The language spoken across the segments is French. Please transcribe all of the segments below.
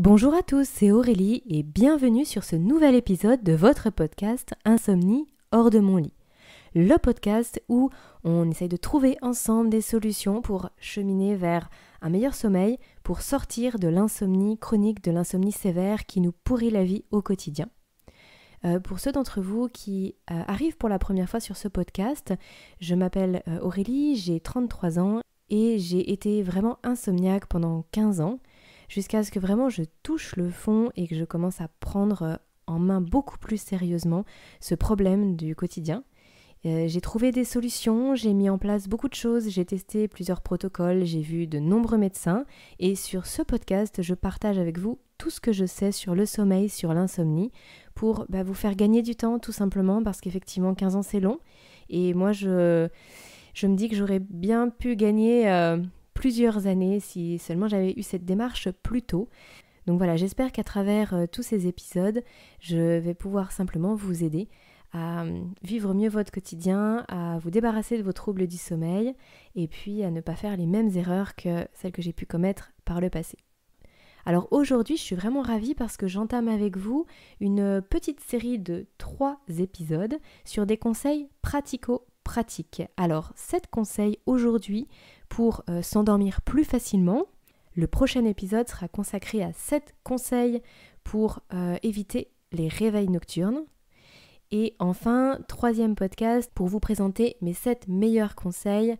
Bonjour à tous, c'est Aurélie et bienvenue sur ce nouvel épisode de votre podcast Insomnie hors de mon lit. Le podcast où on essaye de trouver ensemble des solutions pour cheminer vers un meilleur sommeil, pour sortir de l'insomnie chronique, de l'insomnie sévère qui nous pourrit la vie au quotidien. Pour ceux d'entre vous qui arrivent pour la première fois sur ce podcast, je m'appelle Aurélie, j'ai 33 ans et j'ai été vraiment insomniaque pendant 15 ans. Jusqu'à ce que vraiment je touche le fond et que je commence à prendre en main beaucoup plus sérieusement ce problème du quotidien. J'ai trouvé des solutions, j'ai mis en place beaucoup de choses, j'ai testé plusieurs protocoles, j'ai vu de nombreux médecins et sur ce podcast, je partage avec vous tout ce que je sais sur le sommeil, sur l'insomnie pour vous faire gagner du temps tout simplement parce qu'effectivement 15 ans c'est long et moi je me dis que j'aurais bien pu gagner plusieurs années si seulement j'avais eu cette démarche plus tôt. Donc voilà, j'espère qu'à travers tous ces épisodes, je vais pouvoir simplement vous aider à vivre mieux votre quotidien, à vous débarrasser de vos troubles du sommeil et puis à ne pas faire les mêmes erreurs que celles que j'ai pu commettre par le passé. Alors aujourd'hui, je suis vraiment ravie parce que j'entame avec vous une petite série de 3 épisodes sur des conseils pratico-pratiques. Alors 7 conseils aujourd'hui pour s'endormir plus facilement. Le prochain épisode sera consacré à 7 conseils pour éviter les réveils nocturnes. Et enfin, 3e podcast pour vous présenter mes 7 meilleurs conseils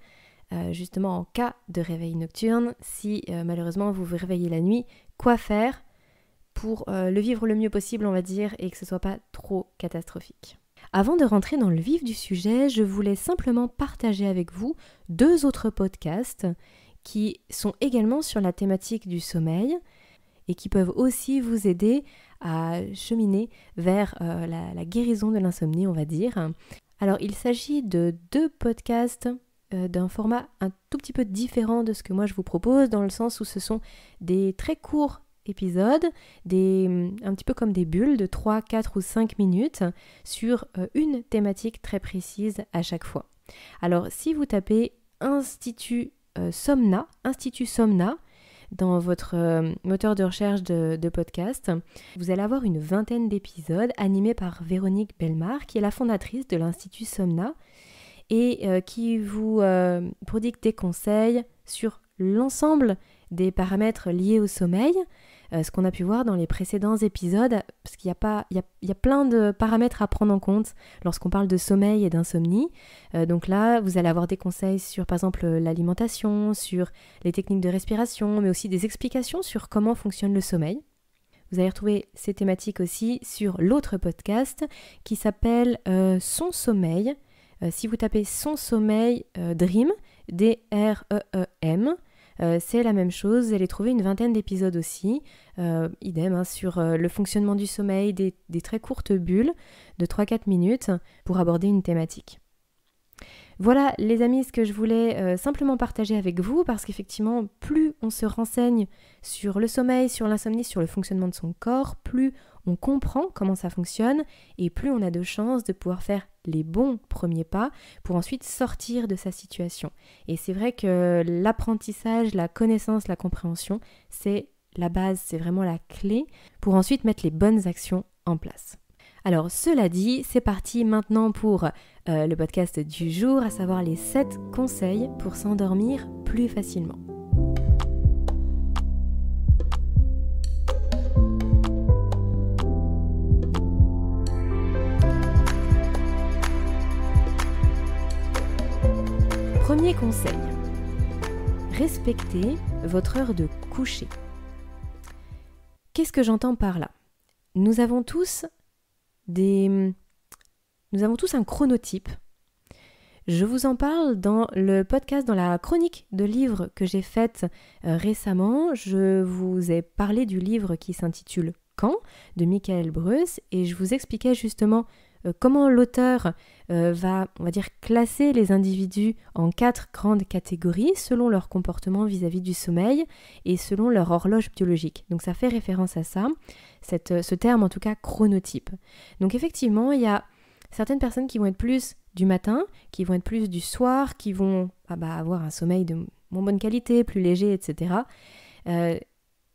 justement en cas de réveil nocturne. Si malheureusement vous vous réveillez la nuit, quoi faire pour le vivre le mieux possible, on va dire, et que ce ne soit pas trop catastrophique. Avant de rentrer dans le vif du sujet, je voulais simplement partager avec vous 2 autres podcasts qui sont également sur la thématique du sommeil et qui peuvent aussi vous aider à cheminer vers la guérison de l'insomnie, on va dire. Alors, il s'agit de 2 podcasts d'un format un tout petit peu différent de ce que moi je vous propose, dans le sens où ce sont des très courts épisodes, un petit peu comme des bulles de 3, 4 ou 5 minutes sur une thématique très précise à chaque fois. Alors si vous tapez Institut Somna dans votre moteur de recherche de podcast, vous allez avoir une 20aine d'épisodes animés par Véronique Bellemare, qui est la fondatrice de l'Institut Somna et qui vous prodigue des conseils sur l'ensemble des paramètres liés au sommeil, ce qu'on a pu voir dans les précédents épisodes, parce qu'il y a plein de paramètres à prendre en compte lorsqu'on parle de sommeil et d'insomnie. Donc là, vous allez avoir des conseils sur, par exemple, l'alimentation, sur les techniques de respiration, mais aussi des explications sur comment fonctionne le sommeil. Vous allez retrouver ces thématiques aussi sur l'autre podcast qui s'appelle Son sommeil. Si vous tapez Son sommeil Dream, D-R-E-E-M, c'est la même chose, vous allez trouver une 20aine d'épisodes aussi, idem sur le fonctionnement du sommeil, des très courtes bulles de 3-4 minutes pour aborder une thématique. Voilà les amis, ce que je voulais simplement partager avec vous, parce qu'effectivement, plus on se renseigne sur le sommeil, sur l'insomnie, sur le fonctionnement de son corps, plus on comprend comment ça fonctionne et plus on a de chances de pouvoir faire les bons premiers pas pour ensuite sortir de sa situation. Et c'est vrai que l'apprentissage, la connaissance, la compréhension, c'est la base, c'est vraiment la clé pour ensuite mettre les bonnes actions en place. Alors cela dit, c'est parti maintenant pour le podcast du jour, à savoir les 7 conseils pour s'endormir plus facilement. Premier conseil, respectez votre heure de coucher. Qu'est-ce que j'entends par là ? Nous avons tous un chronotype. Je vous en parle dans le podcast, dans la chronique de livres que j'ai faite récemment. Je vous ai parlé du livre qui s'intitule « Quand ?» de Michael Breus et je vous expliquais justement comment l'auteur va, on va dire, classer les individus en 4 grandes catégories selon leur comportement vis-à-vis du sommeil et selon leur horloge biologique. Donc ça fait référence à ça, ce terme en tout cas chronotype. Donc effectivement, il y a certaines personnes qui vont être plus du matin, qui vont être plus du soir, qui vont avoir un sommeil de moins bonne qualité, plus léger, etc.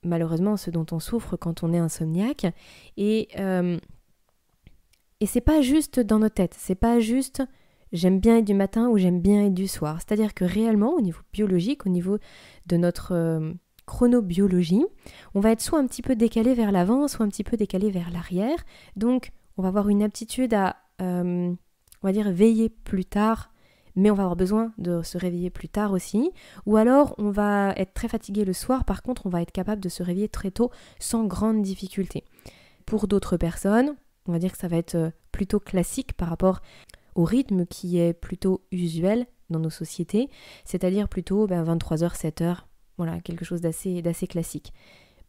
malheureusement ce dont on souffre quand on est insomniaque. Et c'est pas juste dans nos têtes, c'est pas juste j'aime bien être du matin ou j'aime bien être du soir. C'est-à-dire que réellement, au niveau biologique, au niveau de notre chronobiologie, on va être soit un petit peu décalé vers l'avant, soit un petit peu décalé vers l'arrière. Donc, on va avoir une aptitude à, on va dire, veiller plus tard, mais on va avoir besoin de se réveiller plus tard aussi. Ou alors, on va être très fatigué le soir, par contre, on va être capable de se réveiller très tôt sans grande difficulté. Pour d'autres personnes, on va dire que ça va être plutôt classique par rapport au rythme qui est plutôt usuel dans nos sociétés, c'est-à-dire plutôt 23h, 7h, voilà, quelque chose d'assez classique.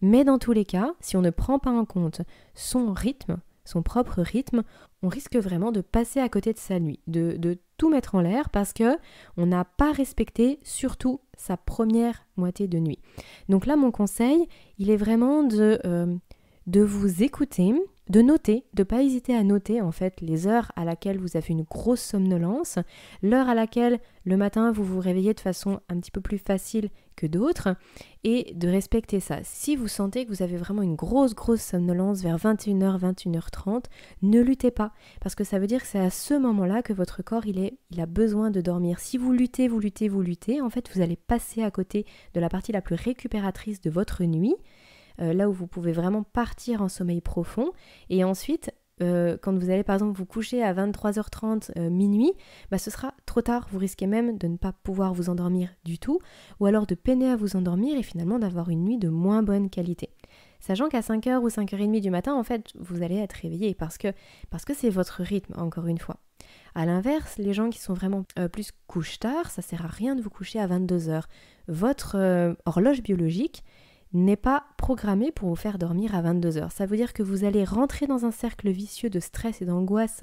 Mais dans tous les cas, si on ne prend pas en compte son rythme, son propre rythme, on risque vraiment de passer à côté de sa nuit, de tout mettre en l'air parce que on n'a pas respecté surtout sa première moitié de nuit. Donc là, mon conseil, il est vraiment de vous écouter, de noter, de ne pas hésiter à noter en fait les heures à laquelle vous avez une grosse somnolence, l'heure à laquelle le matin vous vous réveillez de façon un petit peu plus facile que d'autres et de respecter ça. Si vous sentez que vous avez vraiment une grosse somnolence vers 21h, 21h30, ne luttez pas parce que ça veut dire que c'est à ce moment-là que votre corps il a besoin de dormir. Si vous luttez, en fait vous allez passer à côté de la partie la plus récupératrice de votre nuit. Là où vous pouvez vraiment partir en sommeil profond. Et ensuite, quand vous allez par exemple vous coucher à 23h30 minuit, ce sera trop tard. Vous risquez même de ne pas pouvoir vous endormir du tout, ou alors de peiner à vous endormir et finalement d'avoir une nuit de moins bonne qualité. Sachant qu'à 5h ou 5h30 du matin, en fait, vous allez être réveillé parce que c'est votre rythme, encore une fois. À l'inverse, les gens qui sont vraiment plus couche-tard, ça sert à rien de vous coucher à 22h. Votre horloge biologique n'est pas programmé pour vous faire dormir à 22h. Ça veut dire que vous allez rentrer dans un cercle vicieux de stress et d'angoisse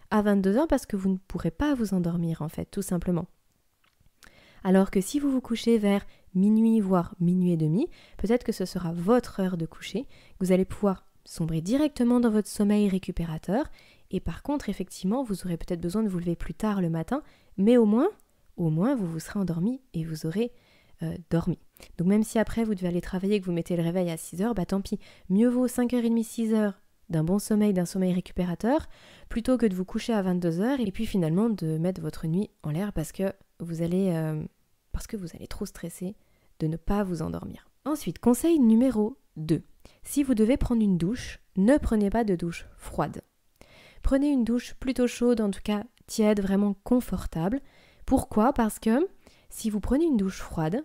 à 22h parce que vous ne pourrez pas vous endormir en fait, tout simplement. Alors que si vous vous couchez vers minuit, voire minuit et demi, peut-être que ce sera votre heure de coucher, vous allez pouvoir sombrer directement dans votre sommeil récupérateur et par contre, effectivement, vous aurez peut-être besoin de vous lever plus tard le matin, mais au moins, vous vous serez endormi et vous aurez dormi. Donc même si après vous devez aller travailler et que vous mettez le réveil à 6h, tant pis, mieux vaut 5h30, 6h d'un bon sommeil, d'un sommeil récupérateur, plutôt que de vous coucher à 22h et puis finalement de mettre votre nuit en l'air parce que vous allez trop stresser de ne pas vous endormir. Ensuite, conseil numéro 2. Si vous devez prendre une douche, ne prenez pas de douche froide. Prenez une douche plutôt chaude, en tout cas tiède, vraiment confortable. Pourquoi ? Parce que si vous prenez une douche froide,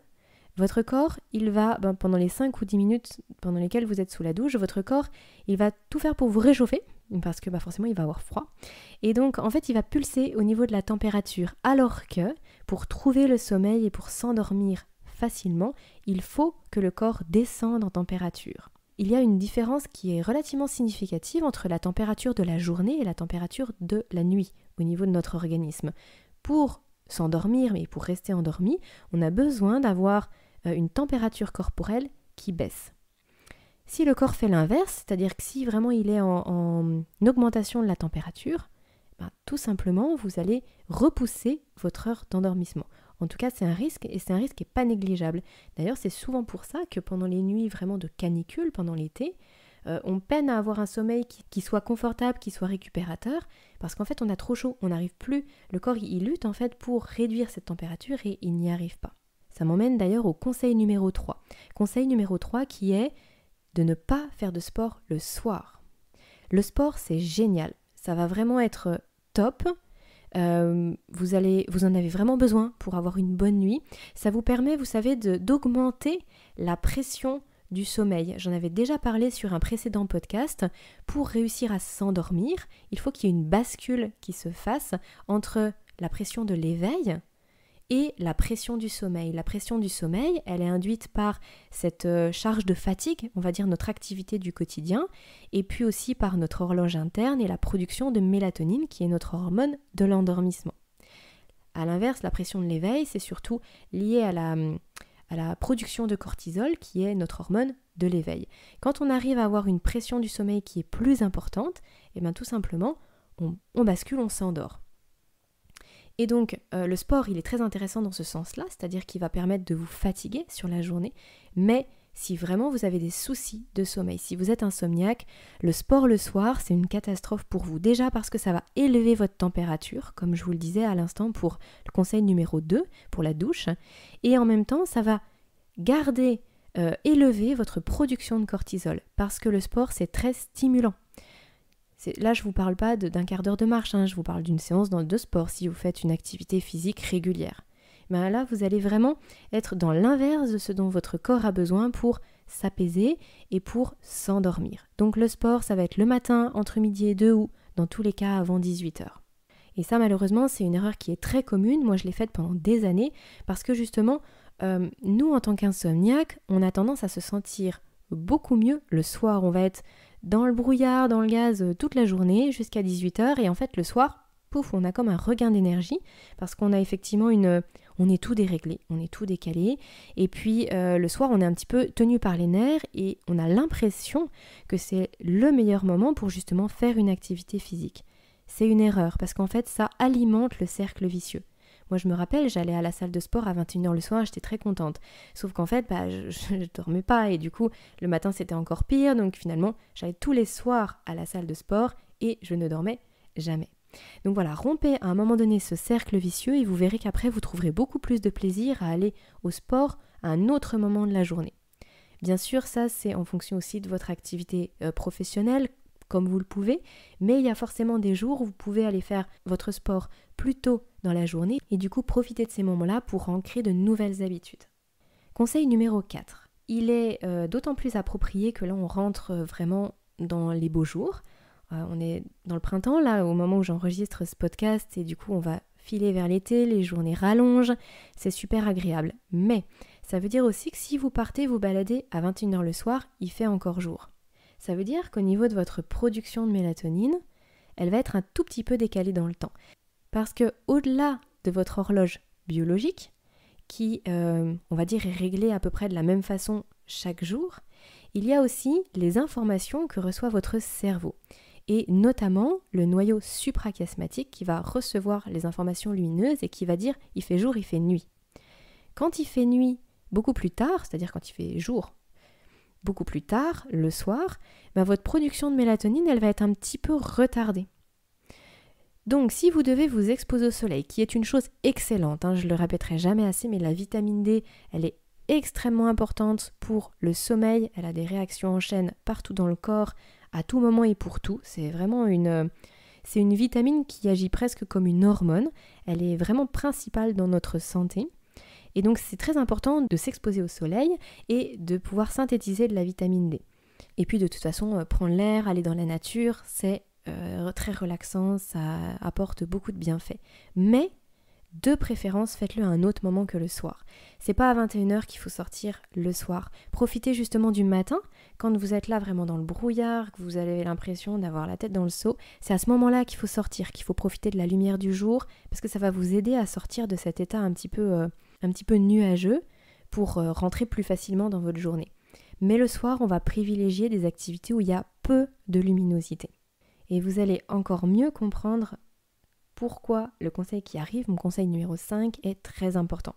votre corps, il va, pendant les 5 ou 10 minutes pendant lesquelles vous êtes sous la douche, votre corps, il va tout faire pour vous réchauffer, parce que forcément, il va avoir froid. Et donc, en fait, il va pulser au niveau de la température. Alors que, pour trouver le sommeil et pour s'endormir facilement, il faut que le corps descende en température. Il y a une différence qui est relativement significative entre la température de la journée et la température de la nuit au niveau de notre organisme. Pour s'endormir, mais pour rester endormi, on a besoin d'avoir une température corporelle qui baisse. Si le corps fait l'inverse, c'est-à-dire que si vraiment il est en augmentation de la température, tout simplement vous allez repousser votre heure d'endormissement. En tout cas, c'est un risque et c'est un risque qui n'est pas négligeable. D'ailleurs, c'est souvent pour ça que pendant les nuits vraiment de canicule, pendant l'été, on peine à avoir un sommeil qui soit confortable, qui soit récupérateur, parce qu'en fait on a trop chaud, on n'arrive plus, le corps il lutte en fait pour réduire cette température et il n'y arrive pas. Ça m'emmène d'ailleurs au conseil numéro 3. Conseil numéro 3 qui est de ne pas faire de sport le soir. Le sport c'est génial, ça va vraiment être top. Vous en avez vraiment besoin pour avoir une bonne nuit. Ça vous permet, vous savez, d'augmenter la pression du sommeil. J'en avais déjà parlé sur un précédent podcast. Pour réussir à s'endormir, il faut qu'il y ait une bascule qui se fasse entre la pression de l'éveil et la pression du sommeil. La pression du sommeil, elle est induite par cette charge de fatigue, on va dire notre activité du quotidien, et puis aussi par notre horloge interne et la production de mélatonine qui est notre hormone de l'endormissement. À l'inverse, la pression de l'éveil, c'est surtout lié à la production de cortisol qui est notre hormone de l'éveil. Quand on arrive à avoir une pression du sommeil qui est plus importante, tout simplement, on bascule, on s'endort. Et donc, le sport, il est très intéressant dans ce sens-là, c'est-à-dire qu'il va permettre de vous fatiguer sur la journée, mais si vraiment vous avez des soucis de sommeil. Si vous êtes insomniaque, le sport le soir, c'est une catastrophe pour vous. Déjà parce que ça va élever votre température, comme je vous le disais à l'instant pour le conseil numéro 2, pour la douche. Et en même temps, ça va élever votre production de cortisol. Parce que le sport, c'est très stimulant. Là, je ne vous parle pas d'un quart d'heure de marche, je vous parle d'une séance de sport si vous faites une activité physique régulière. Ben là, vous allez vraiment être dans l'inverse de ce dont votre corps a besoin pour s'apaiser et pour s'endormir. Donc le sport, ça va être le matin, entre midi et 2 ou dans tous les cas avant 18h. Et ça, malheureusement, c'est une erreur qui est très commune. Moi, je l'ai faite pendant des années parce que justement, nous, en tant qu'insomniaques, on a tendance à se sentir beaucoup mieux le soir. On va être dans le brouillard, dans le gaz toute la journée jusqu'à 18h et en fait, le soir, pouf, on a comme un regain d'énergie parce qu'on a effectivement on est tout déréglé, on est tout décalé et puis le soir on est un petit peu tenu par les nerfs et on a l'impression que c'est le meilleur moment pour justement faire une activité physique. C'est une erreur parce qu'en fait ça alimente le cercle vicieux. Moi je me rappelle, j'allais à la salle de sport à 21h le soir, j'étais très contente. Sauf qu'en fait, je dormais pas et du coup le matin c'était encore pire, donc finalement j'allais tous les soirs à la salle de sport et je ne dormais jamais. Donc voilà, rompez à un moment donné ce cercle vicieux et vous verrez qu'après vous trouverez beaucoup plus de plaisir à aller au sport à un autre moment de la journée. Bien sûr, ça c'est en fonction aussi de votre activité professionnelle, comme vous le pouvez, mais il y a forcément des jours où vous pouvez aller faire votre sport plus tôt dans la journée et du coup profiter de ces moments-là pour ancrer de nouvelles habitudes. Conseil numéro 4. Il est d'autant plus approprié que là on rentre vraiment dans les beaux jours. On est dans le printemps, là, au moment où j'enregistre ce podcast, et du coup, on va filer vers l'été, les journées rallongent, c'est super agréable. Mais ça veut dire aussi que si vous partez vous balader à 21h le soir, il fait encore jour. Ça veut dire qu'au niveau de votre production de mélatonine, elle va être un tout petit peu décalée dans le temps. Parce que au-delà de votre horloge biologique, qui, on va dire, est réglée à peu près de la même façon chaque jour, il y a aussi les informations que reçoit votre cerveau. Et notamment le noyau suprachiasmatique qui va recevoir les informations lumineuses et qui va dire il fait jour, il fait nuit. Quand il fait nuit beaucoup plus tard, c'est-à-dire quand il fait jour beaucoup plus tard, le soir, votre production de mélatonine elle va être un petit peu retardée. Donc si vous devez vous exposer au soleil, qui est une chose excellente, je ne le répéterai jamais assez, mais la vitamine D, elle est extrêmement importante pour le sommeil, elle a des réactions en chaîne partout dans le corps, à tout moment et pour tout. C'est vraiment une vitamine qui agit presque comme une hormone. Elle est vraiment principale dans notre santé. Et donc c'est très important de s'exposer au soleil et de pouvoir synthétiser de la vitamine D. Et puis de toute façon, prendre l'air, aller dans la nature, c'est très relaxant, ça apporte beaucoup de bienfaits. Mais de préférence, faites-le à un autre moment que le soir. C'est pas à 21h qu'il faut sortir le soir. Profitez justement du matin, quand vous êtes là vraiment dans le brouillard, que vous avez l'impression d'avoir la tête dans le seau. C'est à ce moment-là qu'il faut sortir, qu'il faut profiter de la lumière du jour, parce que ça va vous aider à sortir de cet état un petit peu nuageux pour rentrer plus facilement dans votre journée. Mais le soir, on va privilégier des activités où il y a peu de luminosité. Et vous allez encore mieux comprendre pourquoi le conseil qui arrive, mon conseil numéro 5, est très important.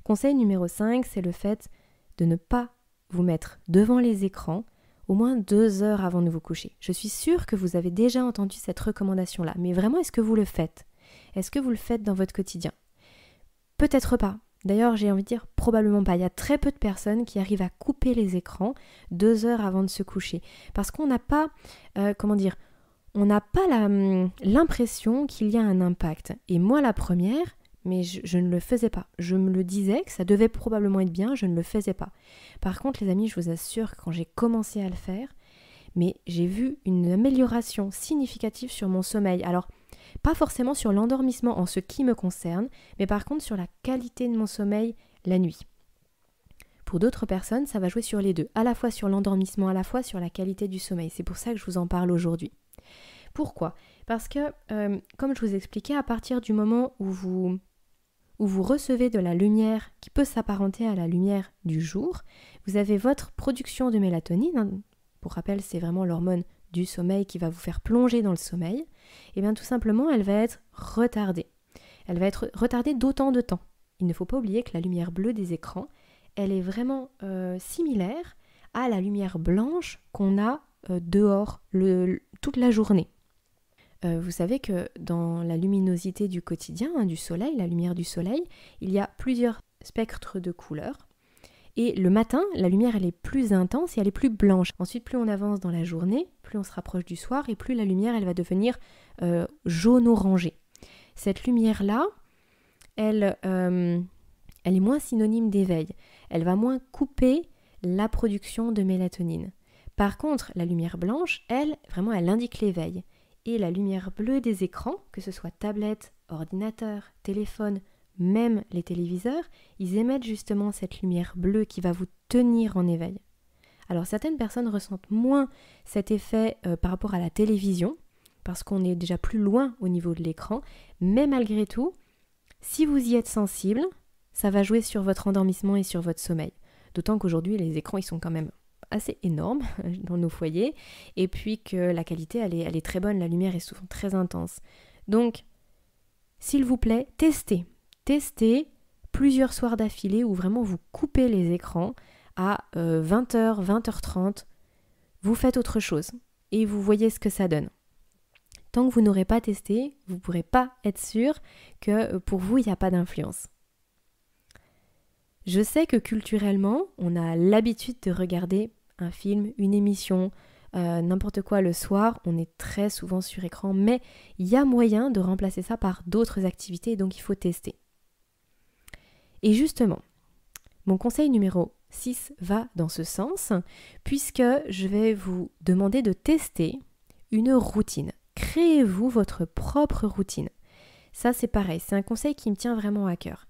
Conseil numéro 5, c'est le fait de ne pas vous mettre devant les écrans au moins 2 heures avant de vous coucher. Je suis sûre que vous avez déjà entendu cette recommandation-là, mais vraiment, est-ce que vous le faites ? Est-ce que vous le faites dans votre quotidien ? Peut-être pas. D'ailleurs, j'ai envie de dire probablement pas. Il y a très peu de personnes qui arrivent à couper les écrans 2 heures avant de se coucher. Parce qu'on n'a pas, on n'a pas l'impression qu'il y a un impact. Et moi, la première, mais je ne le faisais pas. Je me le disais que ça devait probablement être bien, je ne le faisais pas. Par contre, les amis, je vous assure que quand j'ai commencé à le faire, mais j'ai vu une amélioration significative sur mon sommeil. Alors, pas forcément sur l'endormissement en ce qui me concerne, mais par contre sur la qualité de mon sommeil la nuit. Pour d'autres personnes, ça va jouer sur les deux, à la fois sur l'endormissement, à la fois sur la qualité du sommeil. C'est pour ça que je vous en parle aujourd'hui. Pourquoi ? Parce que, comme je vous expliquais, à partir du moment où vous recevez de la lumière qui peut s'apparenter à la lumière du jour, vous avez votre production de mélatonine. Pour rappel, c'est vraiment l'hormone du sommeil qui va vous faire plonger dans le sommeil. Et bien tout simplement, elle va être retardée. Elle va être retardée d'autant de temps. Il ne faut pas oublier que la lumière bleue des écrans, elle est vraiment similaire à la lumière blanche qu'on a dehors toute la journée. Vous savez que dans la luminosité du quotidien, du soleil, la lumière du soleil, il y a plusieurs spectres de couleurs. Et le matin, la lumière elle est plus intense et elle est plus blanche. Ensuite, plus on avance dans la journée, plus on se rapproche du soir et plus la lumière elle va devenir jaune-orangé. Cette lumière-là, elle est moins synonyme d'éveil. Elle va moins couper la production de mélatonine. Par contre, la lumière blanche, elle indique l'éveil. Et la lumière bleue des écrans, que ce soit tablette, ordinateur, téléphone, même les téléviseurs, ils émettent justement cette lumière bleue qui va vous tenir en éveil. Alors certaines personnes ressentent moins cet effet par rapport à la télévision, parce qu'on est déjà plus loin au niveau de l'écran, mais malgré tout, si vous y êtes sensible, ça va jouer sur votre endormissement et sur votre sommeil. D'autant qu'aujourd'hui, les écrans, ils sont quand même assez énormes dans nos foyers, et puis que la qualité, elle est très bonne, la lumière est souvent très intense. Donc, s'il vous plaît, testez plusieurs soirs d'affilée où vraiment vous coupez les écrans à 20h, 20h30, vous faites autre chose et vous voyez ce que ça donne. Tant que vous n'aurez pas testé, vous ne pourrez pas être sûr que pour vous, il n'y a pas d'influence. Je sais que culturellement, on a l'habitude de regarder un film, une émission, n'importe quoi le soir, on est très souvent sur écran, mais il y a moyen de remplacer ça par d'autres activités, donc il faut tester. Et justement, mon conseil numéro 6 va dans ce sens, puisque je vais vous demander de tester une routine. Créez-vous votre propre routine. Ça, c'est pareil, c'est un conseil qui me tient vraiment à cœur.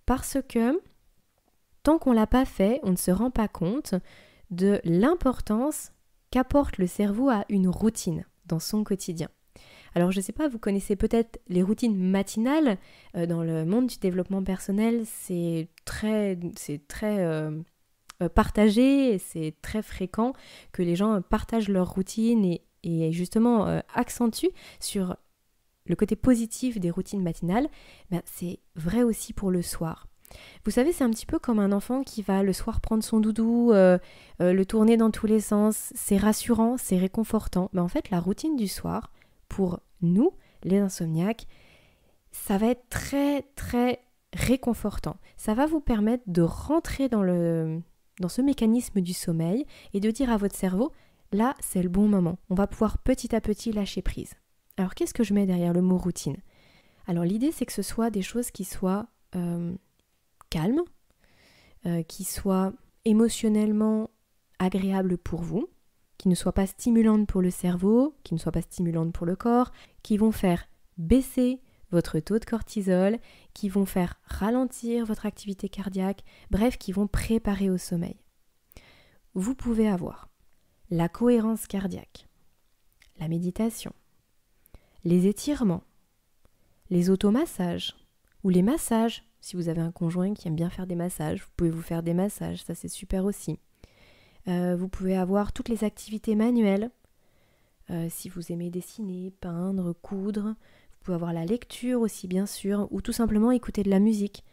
Parce que tant qu'on ne l'a pas fait, on ne se rend pas compte de l'importance qu'apporte le cerveau à une routine dans son quotidien. Alors je ne sais pas, vous connaissez peut-être les routines matinales. Dans le monde du développement personnel, c'est très partagé, et c'est très fréquent que les gens partagent leur routine et justement accentuent sur le côté positif des routines matinales. C'est vrai aussi pour le soir. Vous savez, c'est un petit peu comme un enfant qui va le soir prendre son doudou, le tourner dans tous les sens. C'est rassurant, c'est réconfortant. Mais en fait, la routine du soir, pour nous, les insomniaques, ça va être très, très réconfortant. Ça va vous permettre de rentrer dans ce mécanisme du sommeil et de dire à votre cerveau, là, c'est le bon moment. On va pouvoir petit à petit lâcher prise. Alors, qu'est-ce que je mets derrière le mot routine ? Alors, l'idée, c'est que ce soit des choses qui soient calmes, qui soient émotionnellement agréables pour vous, qui ne soient pas stimulantes pour le cerveau, qui ne soient pas stimulantes pour le corps, qui vont faire baisser votre taux de cortisol, qui vont faire ralentir votre activité cardiaque, bref, qui vont préparer au sommeil. Vous pouvez avoir la cohérence cardiaque, la méditation, les étirements, les automassages ou les massages. Si vous avez un conjoint qui aime bien faire des massages, vous pouvez vous faire des massages, ça c'est super aussi. Vous pouvez avoir toutes les activités manuelles, si vous aimez dessiner, peindre, coudre. Vous pouvez avoir la lecture aussi bien sûr, ou tout simplement écouter de la musique.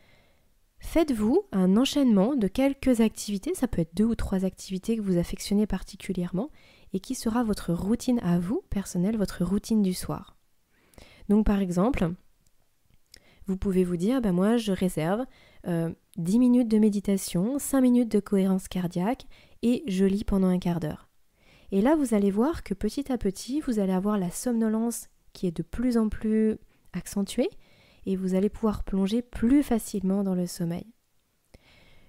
Faites-vous un enchaînement de quelques activités, ça peut être 2 ou 3 activités que vous affectionnez particulièrement et qui sera votre routine à vous, personnelle, votre routine du soir. Donc par exemple, vous pouvez vous dire, moi je réserve 10 minutes de méditation, 5 minutes de cohérence cardiaque et je lis pendant un quart d'heure. Et là vous allez voir que petit à petit, vous allez avoir la somnolence qui est de plus en plus accentuée et vous allez pouvoir plonger plus facilement dans le sommeil.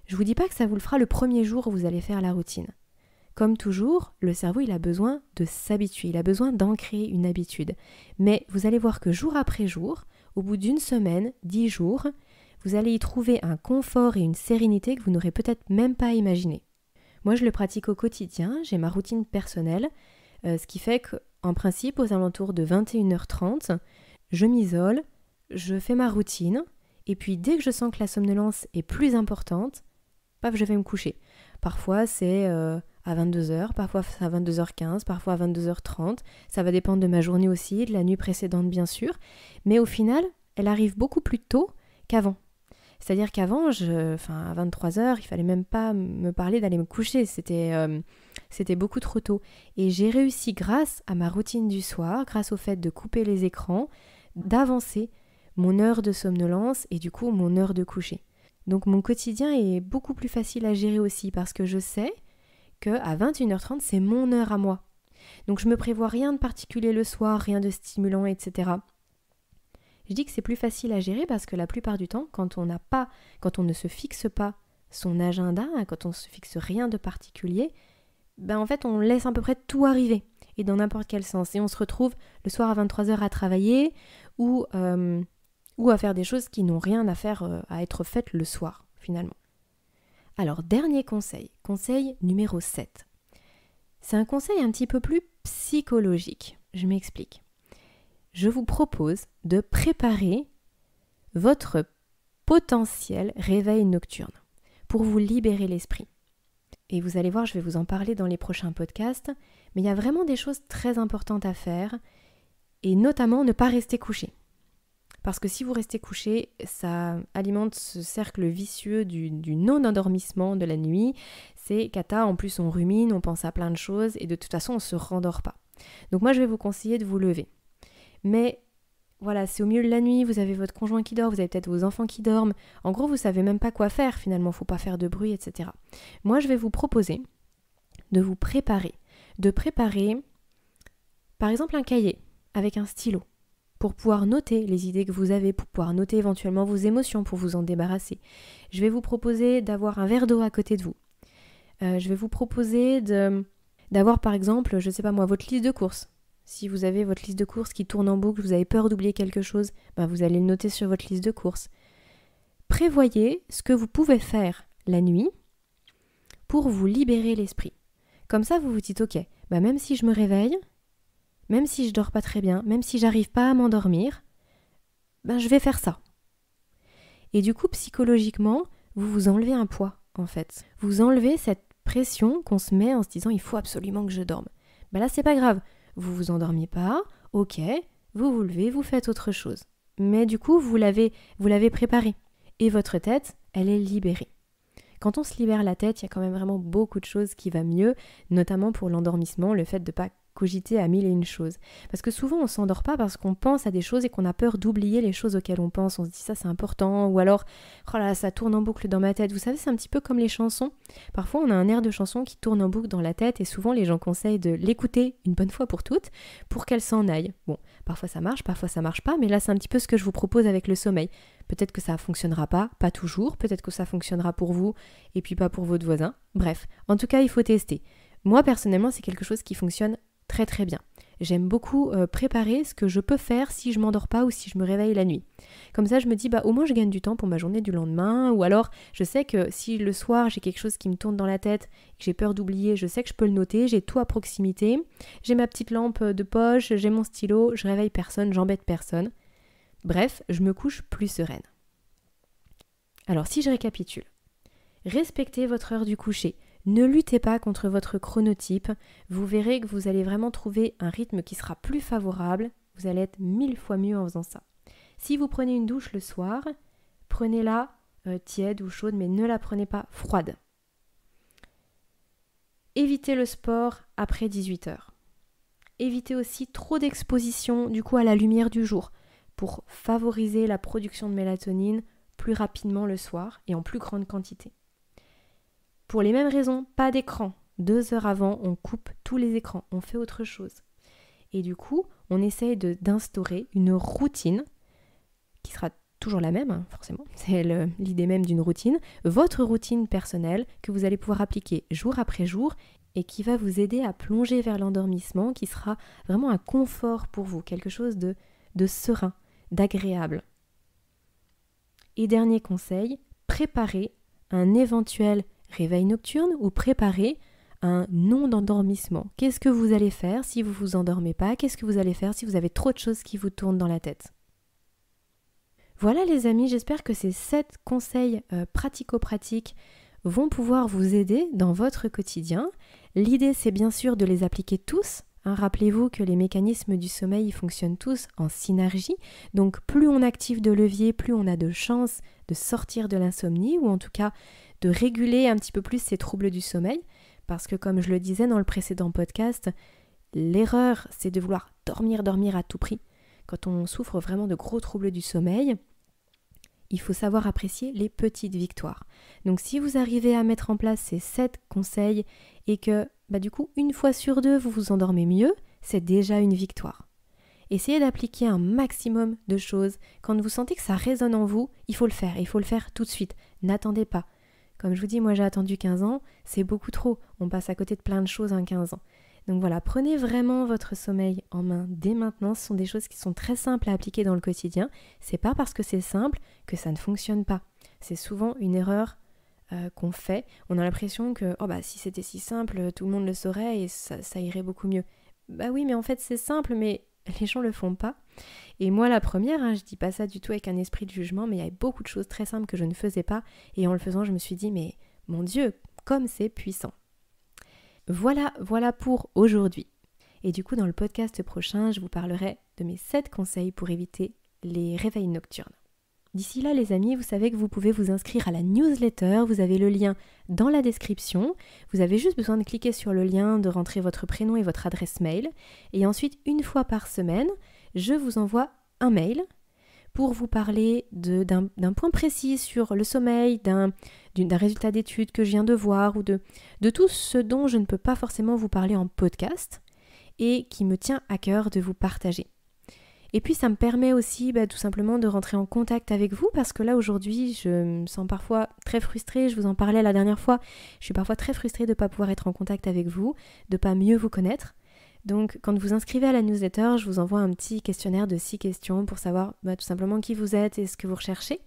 Je ne vous dis pas que ça vous le fera le premier jour où vous allez faire la routine. Comme toujours, le cerveau il a besoin de s'habituer, il a besoin d'ancrer une habitude. Mais vous allez voir que jour après jour, au bout d'une semaine, 10 jours, vous allez y trouver un confort et une sérénité que vous n'aurez peut-être même pas imaginé. Moi je le pratique au quotidien, j'ai ma routine personnelle, ce qui fait qu'en principe aux alentours de 21h30, je m'isole, je fais ma routine et puis dès que je sens que la somnolence est plus importante, paf, je vais me coucher. Parfois c'est à 22h, parfois à 22h15, parfois à 22h30. Ça va dépendre de ma journée aussi, de la nuit précédente bien sûr. Mais au final, elle arrive beaucoup plus tôt qu'avant. C'est-à-dire qu'avant, à 23h, il fallait même pas me parler d'aller me coucher, c'était beaucoup trop tôt. Et j'ai réussi, grâce à ma routine du soir, grâce au fait de couper les écrans, d'avancer mon heure de somnolence et du coup mon heure de coucher. Donc mon quotidien est beaucoup plus facile à gérer aussi parce que je sais qu'à 21h30, c'est mon heure à moi. Donc je me prévois rien de particulier le soir, rien de stimulant, etc. Je dis que c'est plus facile à gérer parce que la plupart du temps, quand on ne se fixe pas son agenda, quand on ne se fixe rien de particulier, en fait on laisse à peu près tout arriver et dans n'importe quel sens. Et on se retrouve le soir à 23h à travailler ou à faire des choses qui n'ont rien à faire, à être faites le soir finalement. Alors dernier conseil numéro 7. C'est un conseil un petit peu plus psychologique, je m'explique. Je vous propose de préparer votre potentiel réveil nocturne pour vous libérer l'esprit. Et vous allez voir, je vais vous en parler dans les prochains podcasts, mais il y a vraiment des choses très importantes à faire et notamment ne pas rester couché. Parce que si vous restez couché, ça alimente ce cercle vicieux du non-endormissement de la nuit. C'est cata, en plus on rumine, on pense à plein de choses et de toute façon on ne se rendort pas. Donc moi je vais vous conseiller de vous lever. Mais voilà, c'est au milieu de la nuit, vous avez votre conjoint qui dort, vous avez peut-être vos enfants qui dorment. En gros, vous savez même pas quoi faire finalement, faut pas faire de bruit, etc. Moi, je vais vous proposer de vous préparer. De préparer, par exemple, un cahier avec un stylo pour pouvoir noter les idées que vous avez, pour pouvoir noter éventuellement vos émotions, pour vous en débarrasser. Je vais vous proposer d'avoir un verre d'eau à côté de vous. Je vais vous proposer d'avoir, par exemple, je sais pas moi, votre liste de courses. Si vous avez votre liste de courses qui tourne en boucle, vous avez peur d'oublier quelque chose, vous allez le noter sur votre liste de courses. Prévoyez ce que vous pouvez faire la nuit pour vous libérer l'esprit. Comme ça, vous vous dites, ok, même si je me réveille, même si je dors pas très bien, même si j'arrive pas à m'endormir, je vais faire ça. Et du coup, psychologiquement, vous vous enlevez un poids, en fait. Vous enlevez cette pression qu'on se met en se disant, il faut absolument que je dorme. Là, c'est pas grave. Vous vous endormiez pas, ok, vous vous levez, vous faites autre chose. Mais du coup, vous l'avez préparé. Et votre tête, elle est libérée. Quand on se libère la tête, il y a quand même vraiment beaucoup de choses qui vont mieux, notamment pour l'endormissement, le fait de ne pas cogiter à mille et une choses. Parce que souvent, on ne s'endort pas parce qu'on pense à des choses et qu'on a peur d'oublier les choses auxquelles on pense. On se dit ça, c'est important. Ou alors, oh là, ça tourne en boucle dans ma tête. Vous savez, c'est un petit peu comme les chansons. Parfois, on a un air de chanson qui tourne en boucle dans la tête et souvent, les gens conseillent de l'écouter une bonne fois pour toutes pour qu'elle s'en aille. Bon, parfois ça marche pas, mais là, c'est un petit peu ce que je vous propose avec le sommeil. Peut-être que ça ne fonctionnera pas toujours. Peut-être que ça fonctionnera pour vous et puis pas pour votre voisin. Bref, en tout cas, il faut tester. Moi, personnellement, c'est quelque chose qui fonctionne très très bien. J'aime beaucoup préparer ce que je peux faire si je m'endors pas ou si je me réveille la nuit. Comme ça, je me dis, au moins je gagne du temps pour ma journée du lendemain, ou alors je sais que si le soir j'ai quelque chose qui me tourne dans la tête, que j'ai peur d'oublier, je sais que je peux le noter, j'ai tout à proximité, j'ai ma petite lampe de poche, j'ai mon stylo, je réveille personne, j'embête personne. Bref, je me couche plus sereine. Alors si je récapitule, respectez votre heure du coucher. Ne luttez pas contre votre chronotype, vous verrez que vous allez vraiment trouver un rythme qui sera plus favorable, vous allez être 1000 fois mieux en faisant ça. Si vous prenez une douche le soir, prenez-la tiède ou chaude, mais ne la prenez pas froide. Évitez le sport après 18h. Évitez aussi trop d'exposition du coup à la lumière du jour pour favoriser la production de mélatonine plus rapidement le soir et en plus grande quantité. Pour les mêmes raisons, pas d'écran. 2 heures avant, on coupe tous les écrans, on fait autre chose. Et du coup, on essaye d'instaurer une routine qui sera toujours la même, forcément. C'est l'idée même d'une routine. Votre routine personnelle que vous allez pouvoir appliquer jour après jour et qui va vous aider à plonger vers l'endormissement, qui sera vraiment un confort pour vous, quelque chose de serein, d'agréable. Et dernier conseil, préparez un éventuel réveil nocturne ou préparer un non-endormissement. Qu'est-ce que vous allez faire si vous ne vous endormez pas? Qu'est-ce que vous allez faire si vous avez trop de choses qui vous tournent dans la tête? Voilà les amis, j'espère que ces 7 conseils pratico-pratiques vont pouvoir vous aider dans votre quotidien. L'idée c'est bien sûr de les appliquer tous Rappelez-vous que les mécanismes du sommeil fonctionnent tous en synergie, donc plus on active de leviers, plus on a de chances de sortir de l'insomnie, ou en tout cas de réguler un petit peu plus ces troubles du sommeil, parce que comme je le disais dans le précédent podcast, l'erreur c'est de vouloir dormir à tout prix. Quand on souffre vraiment de gros troubles du sommeil, il faut savoir apprécier les petites victoires. Donc si vous arrivez à mettre en place ces 7 conseils et que du coup, une fois sur 2, vous vous endormez mieux, c'est déjà une victoire. Essayez d'appliquer un maximum de choses. Quand vous sentez que ça résonne en vous, il faut le faire tout de suite. N'attendez pas. Comme je vous dis, moi j'ai attendu 15 ans, c'est beaucoup trop. On passe à côté de plein de choses en 15 ans. Donc voilà, prenez vraiment votre sommeil en main dès maintenant. Ce sont des choses qui sont très simples à appliquer dans le quotidien. C'est pas parce que c'est simple que ça ne fonctionne pas. C'est souvent une erreur qu'on fait. On a l'impression que si c'était si simple, tout le monde le saurait et ça irait beaucoup mieux. Oui, mais en fait c'est simple, mais les gens le font pas. Et moi la première, je dis pas ça du tout avec un esprit de jugement, mais il y avait beaucoup de choses très simples que je ne faisais pas, et en le faisant je me suis dit mais mon Dieu, comme c'est puissant. Voilà pour aujourd'hui. Et du coup dans le podcast prochain, je vous parlerai de mes 7 conseils pour éviter les réveils nocturnes. D'ici là les amis, vous savez que vous pouvez vous inscrire à la newsletter, vous avez le lien dans la description, vous avez juste besoin de cliquer sur le lien, de rentrer votre prénom et votre adresse mail, et ensuite une fois par semaine, je vous envoie un mail pour vous parler d'un point précis sur le sommeil, d'un résultat d'étude que je viens de voir, ou de tout ce dont je ne peux pas forcément vous parler en podcast, et qui me tient à cœur de vous partager. Et puis ça me permet aussi tout simplement de rentrer en contact avec vous, parce que là aujourd'hui je me sens parfois très frustrée, je vous en parlais la dernière fois, je suis parfois très frustrée de ne pas pouvoir être en contact avec vous, de ne pas mieux vous connaître. Donc quand vous inscrivez à la newsletter, je vous envoie un petit questionnaire de 6 questions pour savoir tout simplement qui vous êtes et ce que vous recherchez.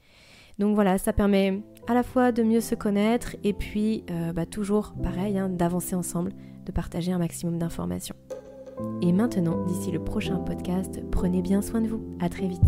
Donc voilà, ça permet à la fois de mieux se connaître et puis toujours pareil, d'avancer ensemble, de partager un maximum d'informations. Et maintenant, d'ici le prochain podcast, prenez bien soin de vous. À très vite.